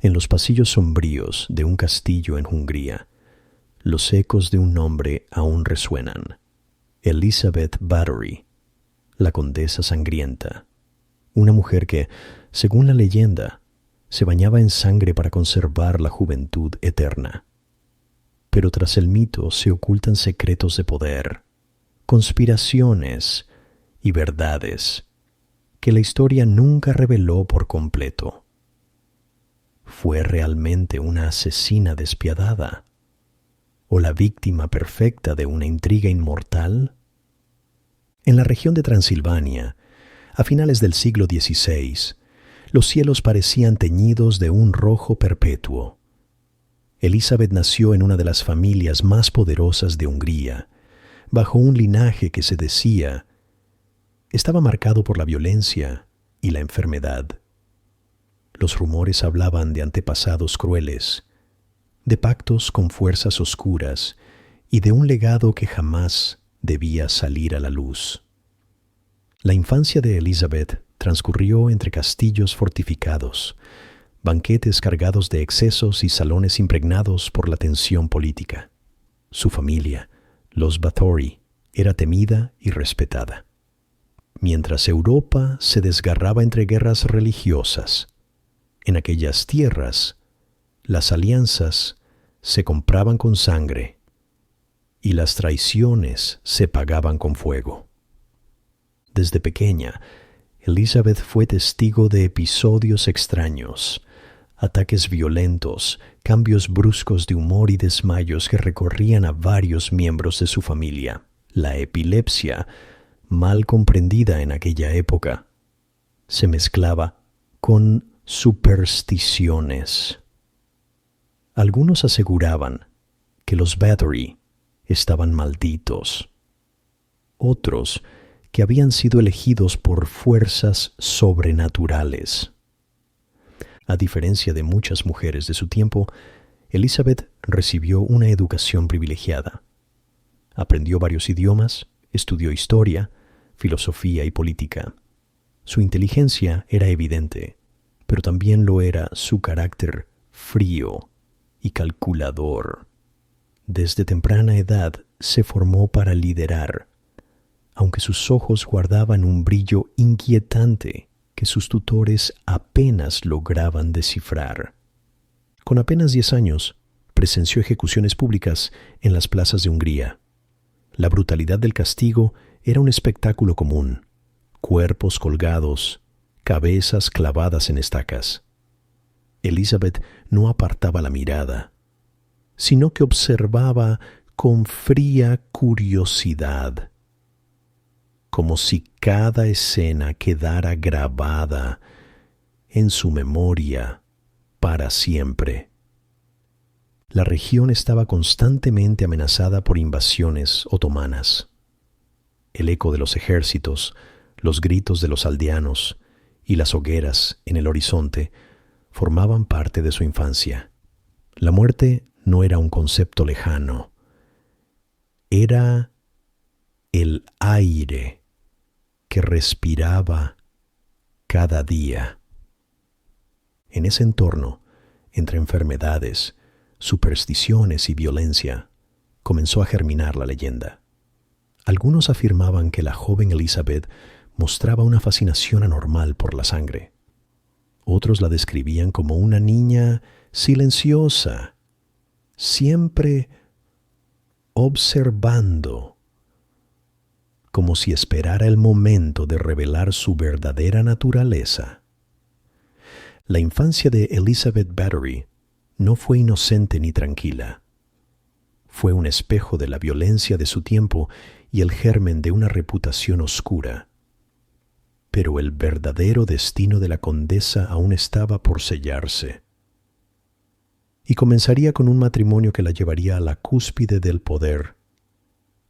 En los pasillos sombríos de un castillo en Hungría, los ecos de un nombre aún resuenan. Elizabeth Bathory, la condesa sangrienta, una mujer que, según la leyenda, se bañaba en sangre para conservar la juventud eterna. Pero tras el mito se ocultan secretos de poder, conspiraciones y verdades que la historia nunca reveló por completo. ¿Fue realmente una asesina despiadada? ¿O la víctima perfecta de una intriga inmortal? En la región de Transilvania, a finales del siglo XVI, los cielos parecían teñidos de un rojo perpetuo. Elizabeth nació en una de las familias más poderosas de Hungría, bajo un linaje que se decía estaba marcado por la violencia y la enfermedad. Los rumores hablaban de antepasados crueles, de pactos con fuerzas oscuras y de un legado que jamás debía salir a la luz. La infancia de Elizabeth transcurrió entre castillos fortificados, banquetes cargados de excesos y salones impregnados por la tensión política. Su familia, los Bathory, era temida y respetada. Mientras Europa se desgarraba entre guerras religiosas, en aquellas tierras, las alianzas se compraban con sangre y las traiciones se pagaban con fuego. Desde pequeña, Elizabeth fue testigo de episodios extraños, ataques violentos, cambios bruscos de humor y desmayos que recorrían a varios miembros de su familia. La epilepsia, mal comprendida en aquella época, se mezclaba con supersticiones. Algunos aseguraban que los Bathory estaban malditos. Otros que habían sido elegidos por fuerzas sobrenaturales. A diferencia de muchas mujeres de su tiempo, Elizabeth recibió una educación privilegiada. Aprendió varios idiomas, estudió historia, filosofía y política. Su inteligencia era evidente, pero también lo era su carácter frío y calculador. Desde temprana edad se formó para liderar, aunque sus ojos guardaban un brillo inquietante que sus tutores apenas lograban descifrar. Con apenas 10 años, presenció ejecuciones públicas en las plazas de Hungría. La brutalidad del castigo era un espectáculo común: cuerpos colgados, cabezas clavadas en estacas. Elizabeth no apartaba la mirada, sino que observaba con fría curiosidad, como si cada escena quedara grabada en su memoria para siempre. La región estaba constantemente amenazada por invasiones otomanas. El eco de los ejércitos, los gritos de los aldeanos y las hogueras en el horizonte formaban parte de su infancia. La muerte no era un concepto lejano, era el aire que respiraba cada día. En ese entorno, entre enfermedades, supersticiones y violencia, comenzó a germinar la leyenda. Algunos afirmaban que la joven Elizabeth mostraba una fascinación anormal por la sangre. Otros la describían como una niña silenciosa, siempre observando, como si esperara el momento de revelar su verdadera naturaleza. La infancia de Elizabeth Bathory no fue inocente ni tranquila. Fue un espejo de la violencia de su tiempo y el germen de una reputación oscura. Pero el verdadero destino de la condesa aún estaba por sellarse. Y comenzaría con un matrimonio que la llevaría a la cúspide del poder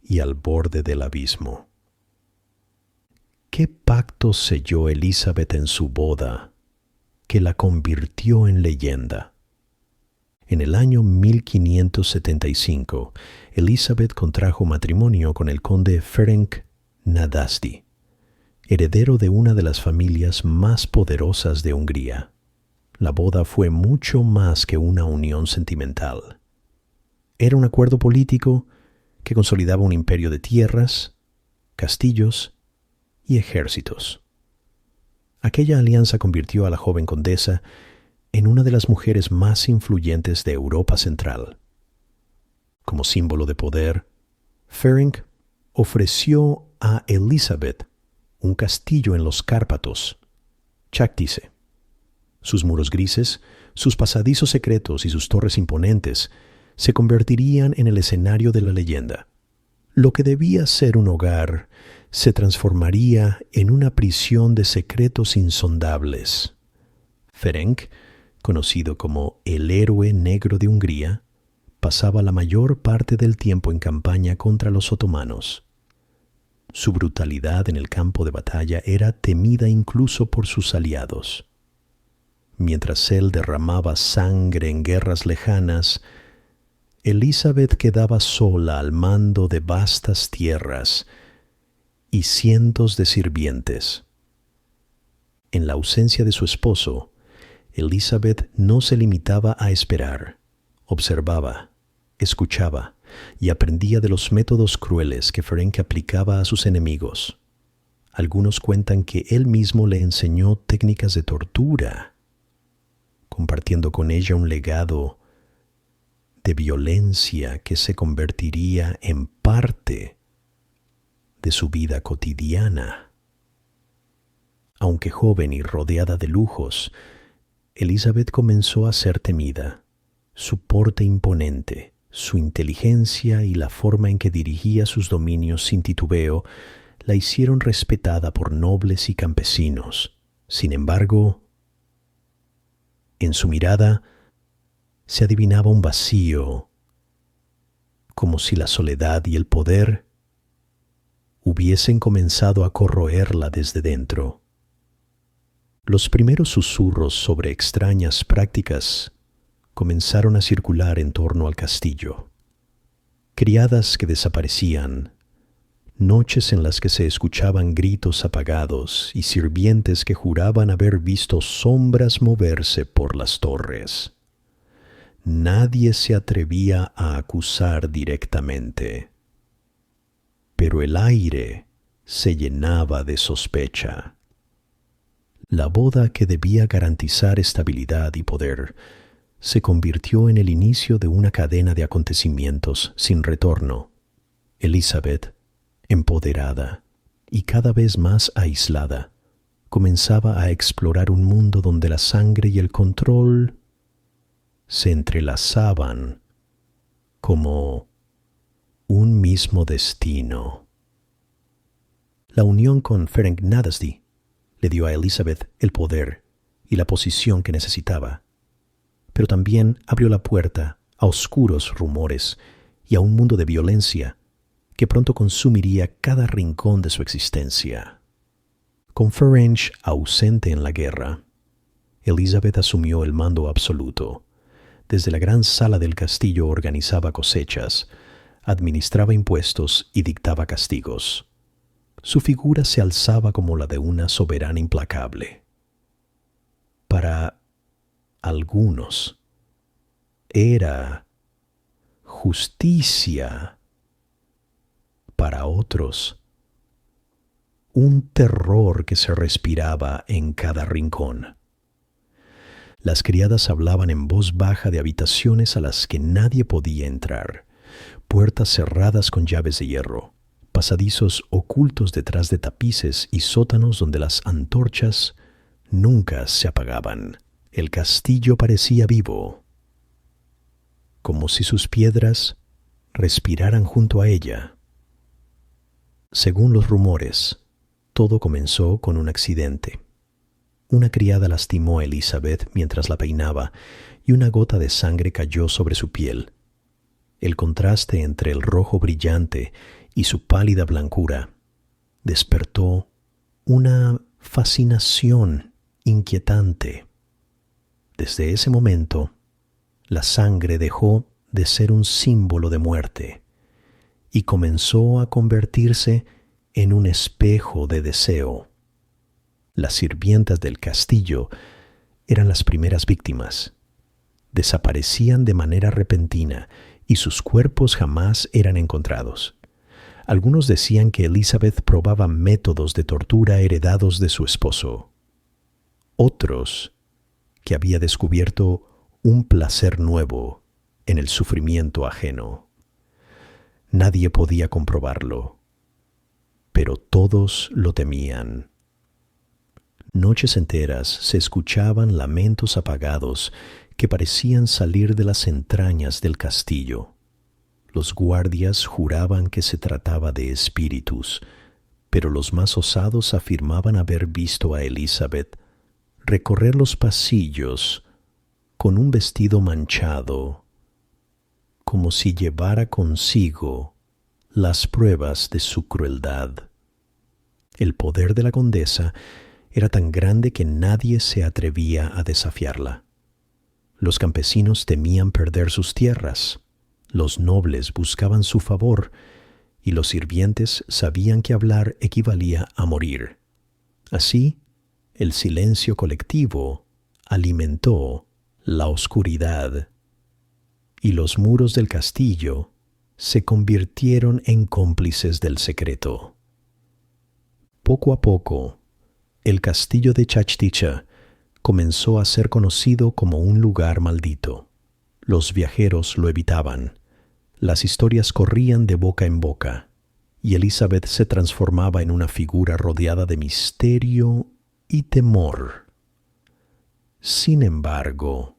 y al borde del abismo. ¿Qué pacto selló Elizabeth en su boda que la convirtió en leyenda? En el año 1575, Elizabeth contrajo matrimonio con el conde Ferenc Nadasdy, heredero de una de las familias más poderosas de Hungría. La boda fue mucho más que una unión sentimental. Era un acuerdo político que consolidaba un imperio de tierras, castillos y ejércitos. Aquella alianza convirtió a la joven condesa en una de las mujeres más influyentes de Europa Central. Como símbolo de poder, Ferenc ofreció a Elizabeth un castillo en los Cárpatos, Cháctice. Sus muros grises, sus pasadizos secretos y sus torres imponentes se convertirían en el escenario de la leyenda. Lo que debía ser un hogar se transformaría en una prisión de secretos insondables. Ferenc, conocido como el héroe negro de Hungría, pasaba la mayor parte del tiempo en campaña contra los otomanos. Su brutalidad en el campo de batalla era temida incluso por sus aliados. Mientras él derramaba sangre en guerras lejanas, Elizabeth quedaba sola al mando de vastas tierras y cientos de sirvientes. En la ausencia de su esposo, Elizabeth no se limitaba a esperar, observaba, escuchaba y aprendía de los métodos crueles que Ferenc aplicaba a sus enemigos. Algunos cuentan que él mismo le enseñó técnicas de tortura, compartiendo con ella un legado de violencia que se convertiría en parte de su vida cotidiana. Aunque joven y rodeada de lujos, Elizabeth comenzó a ser temida. Su porte imponente, su inteligencia y la forma en que dirigía sus dominios sin titubeo la hicieron respetada por nobles y campesinos. Sin embargo, en su mirada se adivinaba un vacío, como si la soledad y el poder hubiesen comenzado a corroerla desde dentro. Los primeros susurros sobre extrañas prácticas comenzaron a circular en torno al castillo. Criadas que desaparecían, noches en las que se escuchaban gritos apagados y sirvientes que juraban haber visto sombras moverse por las torres. Nadie se atrevía a acusar directamente, pero el aire se llenaba de sospecha. La boda que debía garantizar estabilidad y poder se convirtió en el inicio de una cadena de acontecimientos sin retorno. Elizabeth, empoderada y cada vez más aislada, comenzaba a explorar un mundo donde la sangre y el control se entrelazaban como un mismo destino. La unión con Ferenc-Nadasdy le dio a Elizabeth el poder y la posición que necesitaba, pero también abrió la puerta a oscuros rumores y a un mundo de violencia que pronto consumiría cada rincón de su existencia. Con Ferenc ausente en la guerra, Elizabeth asumió el mando absoluto. Desde la gran sala del castillo organizaba cosechas, administraba impuestos y dictaba castigos. Su figura se alzaba como la de una soberana implacable. Para algunos, era justicia. Para otros, un terror que se respiraba en cada rincón. Las criadas hablaban en voz baja de habitaciones a las que nadie podía entrar, puertas cerradas con llaves de hierro, pasadizos ocultos detrás de tapices y sótanos donde las antorchas nunca se apagaban. El castillo parecía vivo, como si sus piedras respiraran junto a ella. Según los rumores, todo comenzó con un accidente. Una criada lastimó a Elizabeth mientras la peinaba y una gota de sangre cayó sobre su piel. El contraste entre el rojo brillante y su pálida blancura despertó una fascinación inquietante. Desde ese momento, la sangre dejó de ser un símbolo de muerte y comenzó a convertirse en un espejo de deseo. Las sirvientas del castillo eran las primeras víctimas. Desaparecían de manera repentina y sus cuerpos jamás eran encontrados. Algunos decían que Elizabeth probaba métodos de tortura heredados de su esposo. Otros, que había descubierto un placer nuevo en el sufrimiento ajeno. Nadie podía comprobarlo, pero todos lo temían. Noches enteras se escuchaban lamentos apagados que parecían salir de las entrañas del castillo. Los guardias juraban que se trataba de espíritus, pero los más osados afirmaban haber visto a Elizabeth recorrer los pasillos con un vestido manchado, como si llevara consigo las pruebas de su crueldad. El poder de la condesa era tan grande que nadie se atrevía a desafiarla. Los campesinos temían perder sus tierras, los nobles buscaban su favor y los sirvientes sabían que hablar equivalía a morir. Así, el silencio colectivo alimentó la oscuridad y los muros del castillo se convirtieron en cómplices del secreto. Poco a poco, el castillo de Chachticha comenzó a ser conocido como un lugar maldito. Los viajeros lo evitaban. Las historias corrían de boca en boca, y Elizabeth se transformaba en una figura rodeada de misterio y temor. Sin embargo,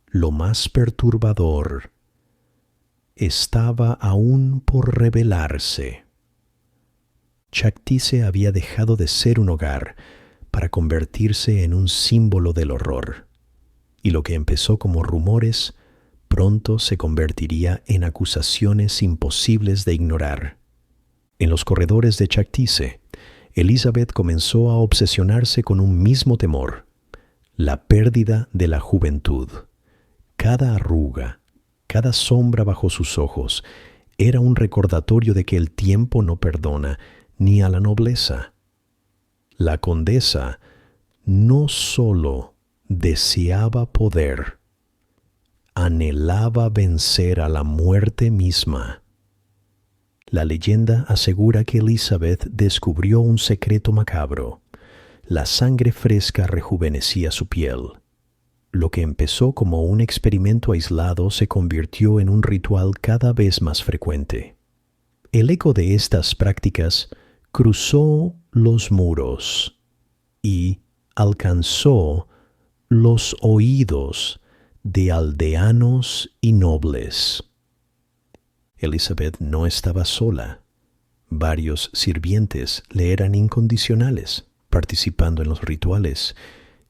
lo más perturbador estaba aún por revelarse. Chachtice había dejado de ser un hogar para convertirse en un símbolo del horror, y lo que empezó como rumores pronto se convertiría en acusaciones imposibles de ignorar. En los corredores de Chachtice, Elizabeth comenzó a obsesionarse con un mismo temor: la pérdida de la juventud. Cada arruga, cada sombra bajo sus ojos era un recordatorio de que el tiempo no perdona ni a la nobleza. La condesa no solo deseaba poder, anhelaba vencer a la muerte misma. La leyenda asegura que Elizabeth descubrió un secreto macabro. La sangre fresca rejuvenecía su piel. Lo que empezó como un experimento aislado se convirtió en un ritual cada vez más frecuente. El eco de estas prácticas cruzó los muros y alcanzó los oídos de aldeanos y nobles. Elizabeth no estaba sola. Varios sirvientes le eran incondicionales, participando en los rituales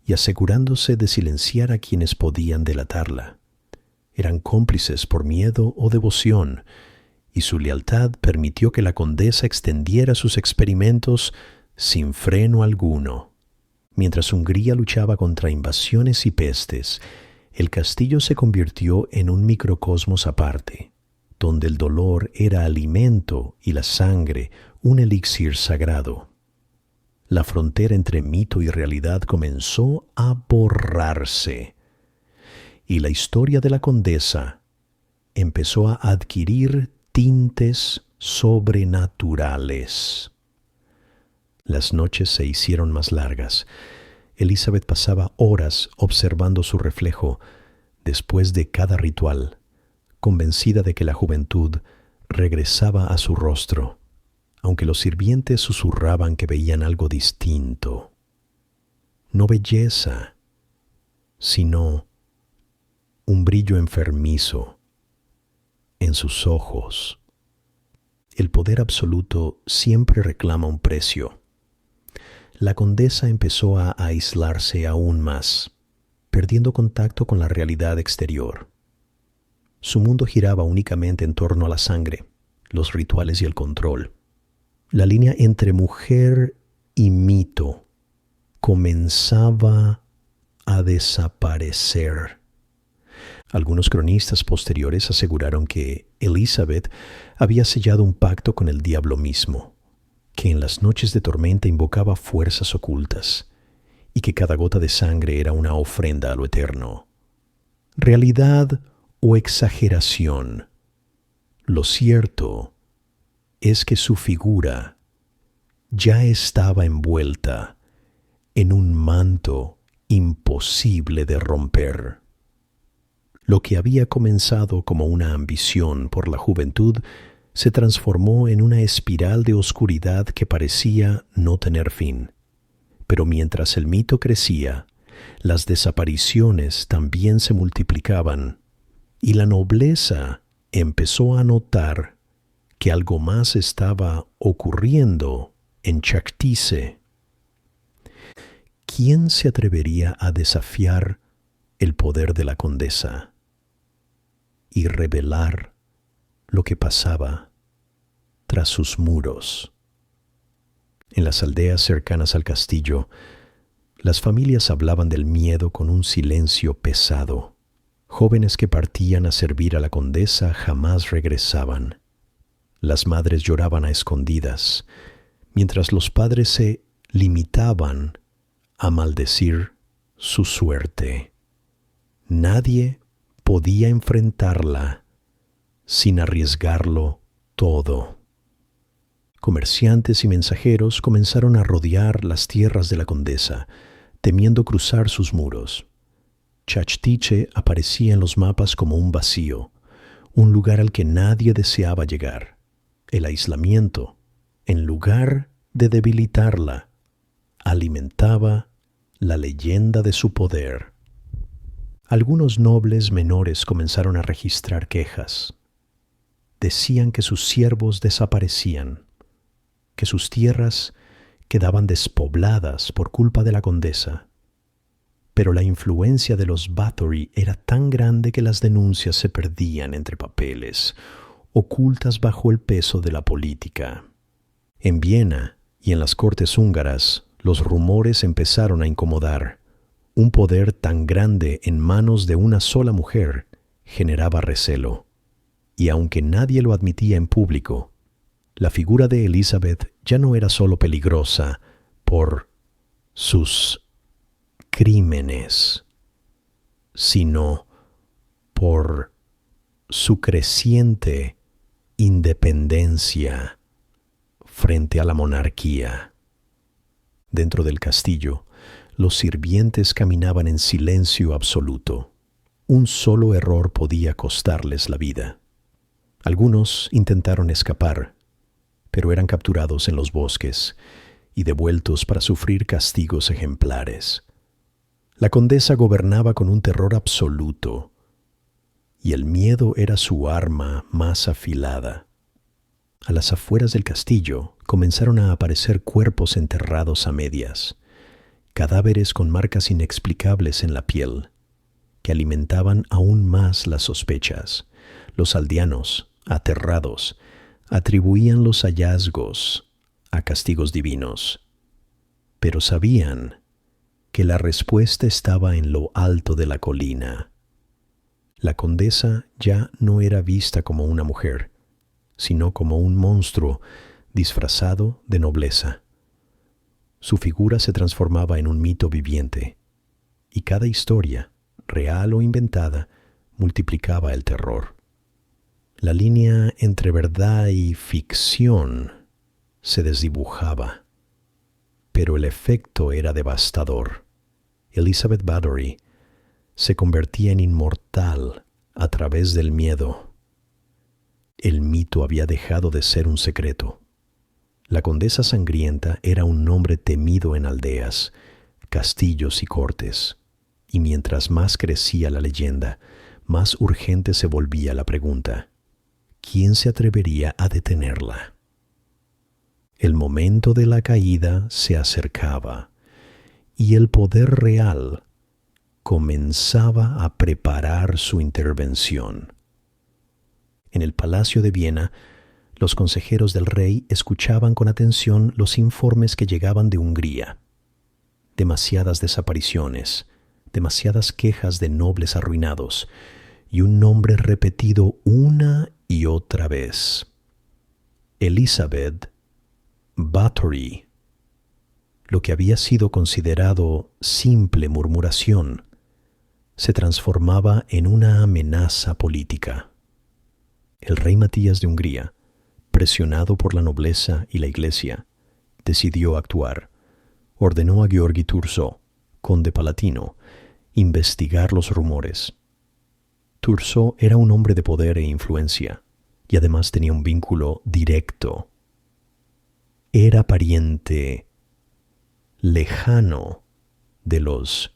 y asegurándose de silenciar a quienes podían delatarla. Eran cómplices por miedo o devoción, y su lealtad permitió que la condesa extendiera sus experimentos sin freno alguno. Mientras Hungría luchaba contra invasiones y pestes, el castillo se convirtió en un microcosmos aparte, donde el dolor era alimento y la sangre un elixir sagrado. La frontera entre mito y realidad comenzó a borrarse, y la historia de la condesa empezó a adquirir tintes sobrenaturales. Las noches se hicieron más largas. Elizabeth pasaba horas observando su reflejo después de cada ritual, convencida de que la juventud regresaba a su rostro, aunque los sirvientes susurraban que veían algo distinto. No belleza, sino un brillo enfermizo en sus ojos. El poder absoluto siempre reclama un precio. La condesa empezó a aislarse aún más, perdiendo contacto con la realidad exterior. Su mundo giraba únicamente en torno a la sangre, los rituales y el control. La línea entre mujer y mito comenzaba a desaparecer. Algunos cronistas posteriores aseguraron que Elizabeth había sellado un pacto con el diablo mismo, que en las noches de tormenta invocaba fuerzas ocultas y que cada gota de sangre era una ofrenda a lo eterno. ¿Realidad o exageración? Lo cierto es que su figura ya estaba envuelta en un manto imposible de romper. Lo que había comenzado como una ambición por la juventud se transformó en una espiral de oscuridad que parecía no tener fin. Pero mientras el mito crecía, las desapariciones también se multiplicaban y la nobleza empezó a notar que algo más estaba ocurriendo en Chactice. ¿Quién se atrevería a desafiar el poder de la condesa y revelar lo que pasaba tras sus muros? En las aldeas cercanas al castillo, las familias hablaban del miedo con un silencio pesado. Jóvenes que partían a servir a la condesa jamás regresaban. Las madres lloraban a escondidas, mientras los padres se limitaban a maldecir su suerte. Nadie podía enfrentarla sin arriesgarlo todo. Comerciantes y mensajeros comenzaron a rodear las tierras de la condesa, temiendo cruzar sus muros. Chactice aparecía en los mapas como un vacío, un lugar al que nadie deseaba llegar. El aislamiento, en lugar de debilitarla, alimentaba la leyenda de su poder. Algunos nobles menores comenzaron a registrar quejas. Decían que sus siervos desaparecían, que sus tierras quedaban despobladas por culpa de la condesa. Pero la influencia de los Bathory era tan grande que las denuncias se perdían entre papeles, ocultas bajo el peso de la política. En Viena y en las cortes húngaras, los rumores empezaron a incomodar. Un poder tan grande en manos de una sola mujer generaba recelo. Y aunque nadie lo admitía en público, la figura de Elizabeth ya no era solo peligrosa por sus crímenes, sino por su creciente independencia frente a la monarquía. Dentro del castillo, los sirvientes caminaban en silencio absoluto. Un solo error podía costarles la vida. Algunos intentaron escapar, pero eran capturados en los bosques y devueltos para sufrir castigos ejemplares. La condesa gobernaba con un terror absoluto, y el miedo era su arma más afilada. A las afueras del castillo comenzaron a aparecer cuerpos enterrados a medias, cadáveres con marcas inexplicables en la piel, que alimentaban aún más las sospechas. Los aldeanos, aterrados, atribuían los hallazgos a castigos divinos, pero sabían que la respuesta estaba en lo alto de la colina. La condesa ya no era vista como una mujer, sino como un monstruo disfrazado de nobleza. Su figura se transformaba en un mito viviente, y cada historia, real o inventada, multiplicaba el terror. La línea entre verdad y ficción se desdibujaba, pero el efecto era devastador. Elizabeth Bathory se convertía en inmortal a través del miedo. El mito había dejado de ser un secreto. La condesa sangrienta era un nombre temido en aldeas, castillos y cortes, y mientras más crecía la leyenda, más urgente se volvía la pregunta: ¿quién se atrevería a detenerla? El momento de la caída se acercaba, y el poder real comenzaba a preparar su intervención. En el Palacio de Viena, los consejeros del rey escuchaban con atención los informes que llegaban de Hungría. Demasiadas desapariciones, demasiadas quejas de nobles arruinados, y un nombre repetido una y otra vez: Elizabeth Bathory. Lo que había sido considerado simple murmuración se transformaba en una amenaza política. El rey Matías de Hungría, presionado por la nobleza y la iglesia, decidió actuar. Ordenó a Gheorghe Thurzó, conde palatino, investigar los rumores. Thurzó era un hombre de poder e influencia, y además tenía un vínculo directo. Era pariente lejano de los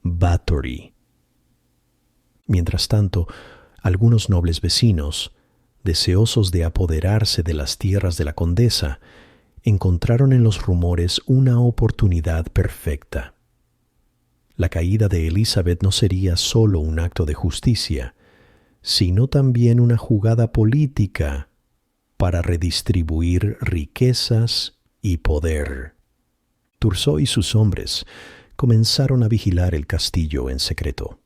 Báthory. Mientras tanto, algunos nobles vecinos, deseosos de apoderarse de las tierras de la condesa, encontraron en los rumores una oportunidad perfecta. La caída de Elizabeth no sería solo un acto de justicia, sino también una jugada política para redistribuir riquezas y poder. Thurzó y sus hombres comenzaron a vigilar el castillo en secreto.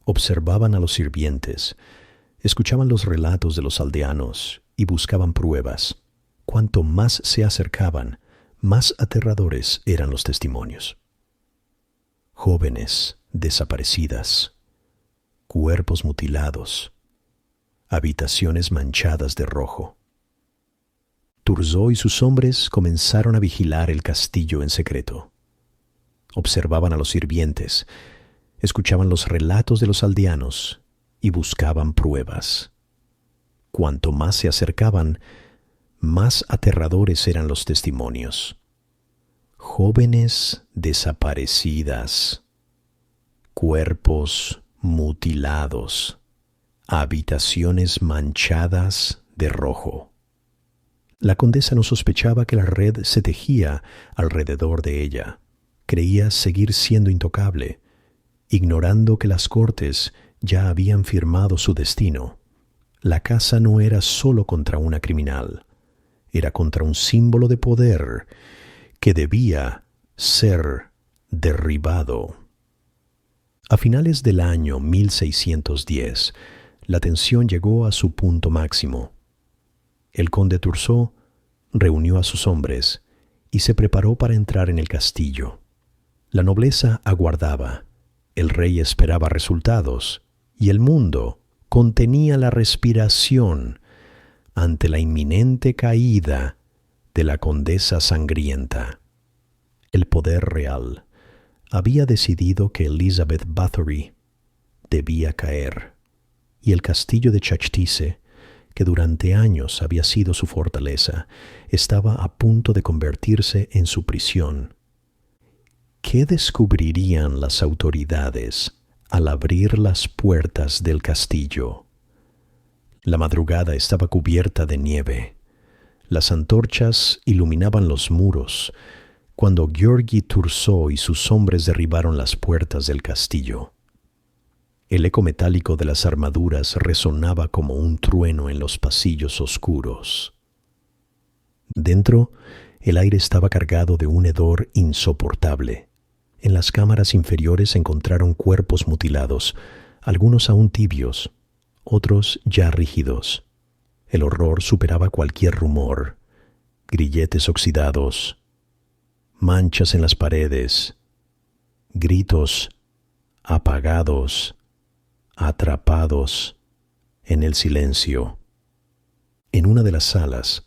Observaban a los sirvientes, escuchaban los relatos de los aldeanos y buscaban pruebas. Cuanto más se acercaban, más aterradores eran los testimonios. Jóvenes desaparecidas, cuerpos mutilados, habitaciones manchadas de rojo. Thurzó y sus hombres comenzaron a vigilar el castillo en secreto. Observaban a los sirvientes, escuchaban los relatos de los aldeanos y buscaban pruebas. Cuanto más se acercaban, más aterradores eran los testimonios. Jóvenes desaparecidas, cuerpos mutilados, habitaciones manchadas de rojo. La condesa no sospechaba que la red se tejía alrededor de ella. Creía seguir siendo intocable, ignorando que las cortes ya habían firmado su destino. La caza no era solo contra una criminal, era contra un símbolo de poder que debía ser derribado. A finales del año 1610, la tensión llegó a su punto máximo. El conde Thurzó reunió a sus hombres y se preparó para entrar en el castillo. La nobleza aguardaba, el rey esperaba resultados y el mundo contenía la respiración ante la inminente caída de la condesa sangrienta. El poder real había decidido que Elizabeth Bathory debía caer, y el castillo de Cháchtyse, que durante años había sido su fortaleza, estaba a punto de convertirse en su prisión. ¿Qué descubrirían las autoridades al abrir las puertas del castillo? La madrugada estaba cubierta de nieve. Las antorchas iluminaban los muros cuando Gheorghe Thurzó y sus hombres derribaron las puertas del castillo. El eco metálico de las armaduras resonaba como un trueno en los pasillos oscuros. Dentro, el aire estaba cargado de un hedor insoportable. En las cámaras inferiores se encontraron cuerpos mutilados, algunos aún tibios, otros ya rígidos. El horror superaba cualquier rumor. Grilletes oxidados, manchas en las paredes, gritos apagados, atrapados en el silencio. En una de las salas,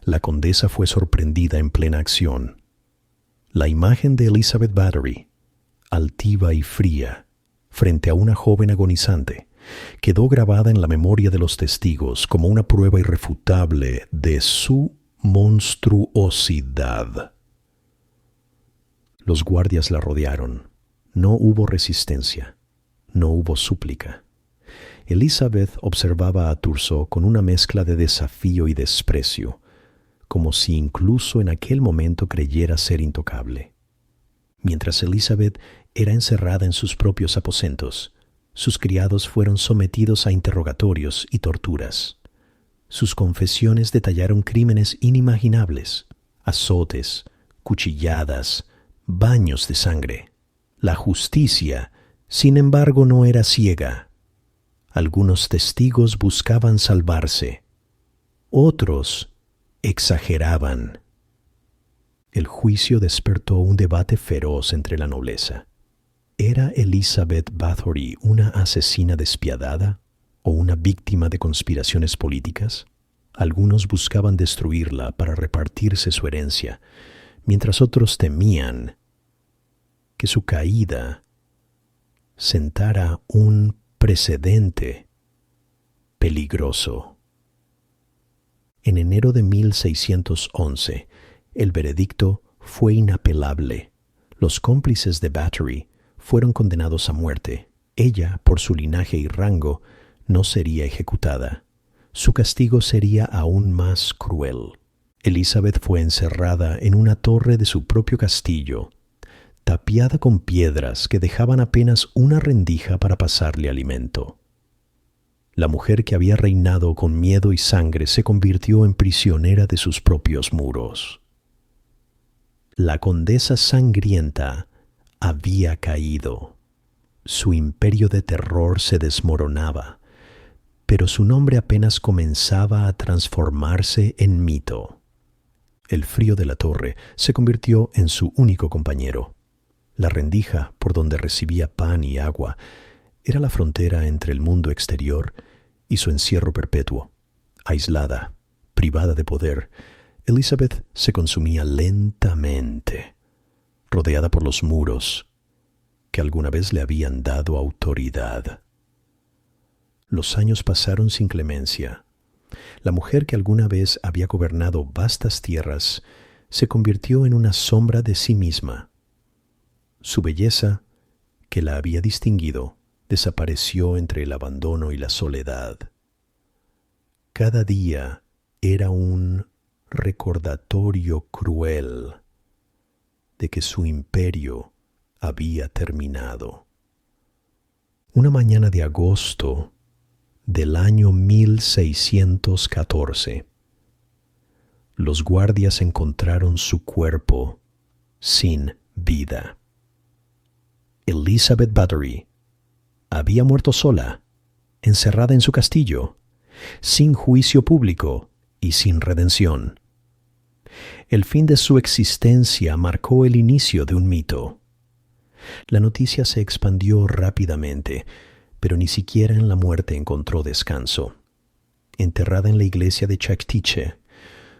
la condesa fue sorprendida en plena acción. La imagen de Elizabeth Bathory, altiva y fría, frente a una joven agonizante, quedó grabada en la memoria de los testigos como una prueba irrefutable de su monstruosidad. Los guardias la rodearon. No hubo resistencia, no hubo súplica. Elizabeth observaba a Thurzó con una mezcla de desafío y desprecio, como si incluso en aquel momento creyera ser intocable. Mientras Elizabeth era encerrada en sus propios aposentos, sus criados fueron sometidos a interrogatorios y torturas. Sus confesiones detallaron crímenes inimaginables, azotes, cuchilladas, baños de sangre. La justicia, sin embargo, no era ciega. Algunos testigos buscaban salvarse. Otros exageraban. el juicio despertó un debate feroz entre la nobleza. ¿Era Elizabeth Bathory una asesina despiadada o una víctima de conspiraciones políticas? Algunos buscaban destruirla para repartirse su herencia, mientras otros temían que su caída sentara un precedente peligroso. En enero de 1611, el veredicto fue inapelable. Los cómplices de Bathory fueron condenados a muerte. Ella, por su linaje y rango, no sería ejecutada. Su castigo sería aún más cruel. Elizabeth fue encerrada en una torre de su propio castillo, tapiada con piedras que dejaban apenas una rendija para pasarle alimento. La mujer que había reinado con miedo y sangre se convirtió en prisionera de sus propios muros. La condesa sangrienta había caído. Su imperio de terror se desmoronaba, pero su nombre apenas comenzaba a transformarse en mito. El frío de la torre se convirtió en su único compañero. La rendija, por donde recibía pan y agua, era la frontera entre el mundo exterior y su encierro perpetuo. Aislada, privada de poder, Elizabeth se consumía lentamente, rodeada por los muros que alguna vez le habían dado autoridad. Los años pasaron sin clemencia. La mujer que alguna vez había gobernado vastas tierras se convirtió en una sombra de sí misma. Su belleza, que la había distinguido, desapareció entre el abandono y la soledad. Cada día era un recordatorio cruel de que su imperio había terminado. Una mañana de agosto del año 1614, los guardias encontraron su cuerpo sin vida. Elizabeth Bathory había muerto sola, encerrada en su castillo, sin juicio público y sin redención. El fin de su existencia marcó el inicio de un mito. La noticia se expandió rápidamente, pero ni siquiera en la muerte encontró descanso. Enterrada en la iglesia de Chaktiche,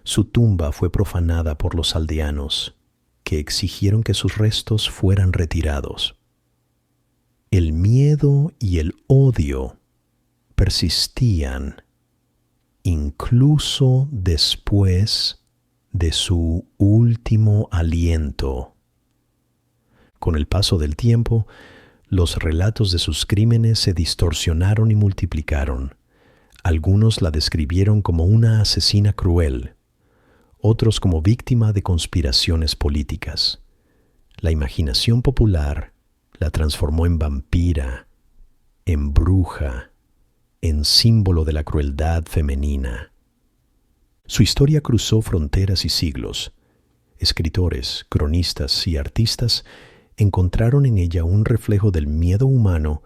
su tumba fue profanada por los aldeanos, que exigieron que sus restos fueran retirados. El miedo y el odio persistían incluso después de su último aliento. Con el paso del tiempo, los relatos de sus crímenes se distorsionaron y multiplicaron. Algunos la describieron como una asesina cruel, otros como víctima de conspiraciones políticas. La imaginación popular la transformó en vampira, en bruja, en símbolo de la crueldad femenina. Su historia cruzó fronteras y siglos. Escritores, cronistas y artistas encontraron en ella un reflejo del miedo humano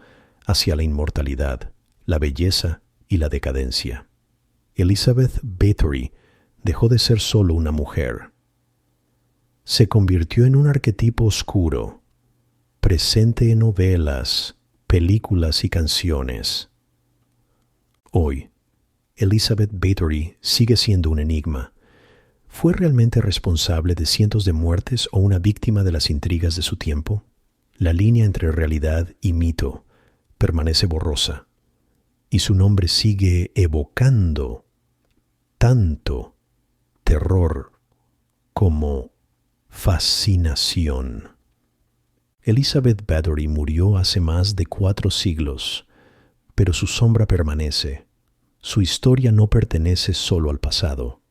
hacia la inmortalidad, la belleza y la decadencia. Elizabeth Bathory dejó de ser solo una mujer. Se convirtió en un arquetipo oscuro, presente en novelas, películas y canciones. Hoy, Elizabeth Bathory sigue siendo un enigma. ¿Fue realmente responsable de cientos de muertes o una víctima de las intrigas de su tiempo? La línea entre realidad y mito permanece borrosa, y su nombre sigue evocando tanto terror como fascinación. Elizabeth Bathory murió hace más de 4 siglos, pero su sombra permanece. Su historia no pertenece solo al pasado.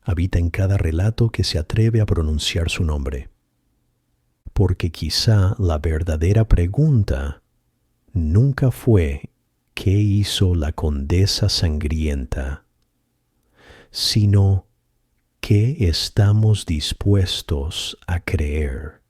Habita en cada relato que se atreve a pronunciar su nombre. Porque quizá la verdadera pregunta nunca fue ¿qué hizo la condesa sangrienta?, sino ¿qué estamos dispuestos a creer?